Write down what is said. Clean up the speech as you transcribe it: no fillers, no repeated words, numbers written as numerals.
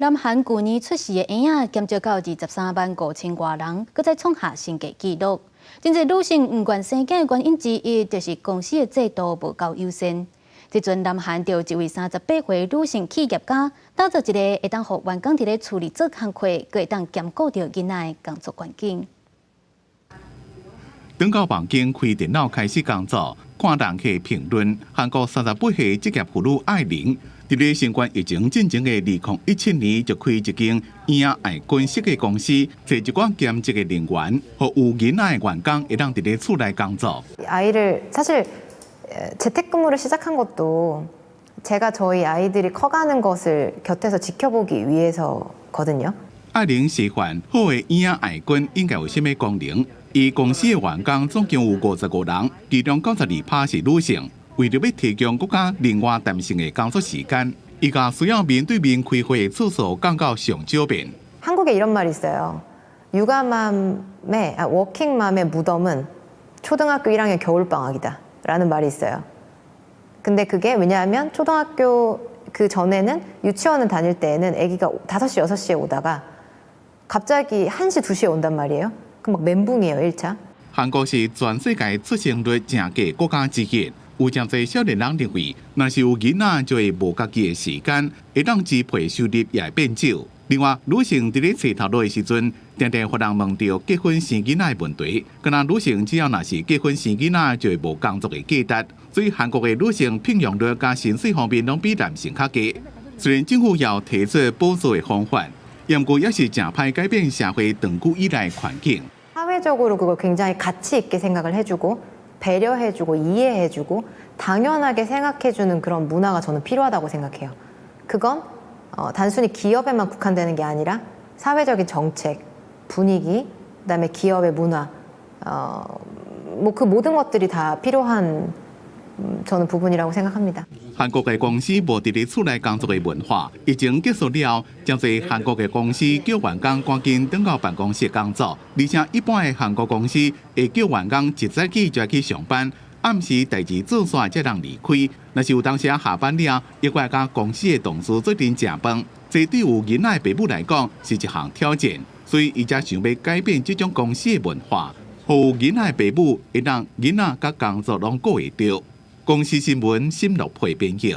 南韩去年出事的婴仔减少到23.5万多人，搁再创下新纪纪录。真侪女性唔愿生囝的原因之一，就是公司的制度无够友善。即阵南韩就一位38岁女性企业家，打造一个会当互员工伫咧处理做工课，搁会当兼顾到囡仔的工作环境。等到房间开电脑开始工作，看人客评论，韩国38岁职业妇女艾玲。伫咧新冠疫情进前的2017年，就开一间婴仔爱军式的公司，找一寡兼职的人员，和有囡仔的员工会当伫咧厝内工作。아이를 사실 재택근무를 시작한 것도 제가 저희 아이들이 커가는 것을 곁에서 지켜보기 위해서거든요. 艾玲示范好的婴仔爱军应该有甚物功能？伊公司的员工总共有55人，其中92%是女性。为了要提供更加灵活弹性的工作时间，伊甲需要面对面开会的次数降到上少遍。 한국에 이런 말이 있어요. 워킹맘의 무덤은 초등학교 1학년 겨울방학이다라는 말이 있어요. 근데 그게 왜냐하면 초등학교 그 전에는 유치원을 다닐 때에는 아기가 5시, 6시에 오다가 갑자기 1시, 2시에 온단 말이에요. 그럼 막 멘붕이에요, 1차. 韩国是全世界出生率正低国家之一。 有真侪少年人认为，若是有囡仔，就会无家己的时间，会当支配收入也会变少。另外，女性伫咧找头路的时阵，常常互人问到结婚生囡仔的问题。敢若女性只要若是结婚生囡仔，就会无工作的价值。所以韩国的女性聘用率加薪水方面，拢比男性较低。虽然政府要提出补助的方法，不过也是正歹改变社会长久以来的环境。 사회적으로 그걸 굉장히 가치 있게 생각을 해주고 배려해주고 이해해주고 당연하게 생각해주는 그런 문화가 저는 필요하다고 생각해요. 그건 단순히 기업에만 국한되는 게 아니라 사회적인 정책, 분위기, 그다음에 기업의 문화, 뭐 그 모든 것들이 다 필요한 저는 부분이라고 생각합니다. 韩国的公司无伫咧厝内工作的文化，疫情结束了，真侪韩国的公司叫员工赶紧转到办公室工作，而且一般的韩国公司会叫员工一早起就要去上班，暗时代志做煞才能离开。若是有当时下班了，又怪甲公司的同事做阵食饭，这对有囡仔的爸母来讲是一项挑战，所以伊才想要改变这种公司的文化，互有囡仔的爸母会让囡仔甲工作拢顾会到。公司新闻，沈乐培编辑。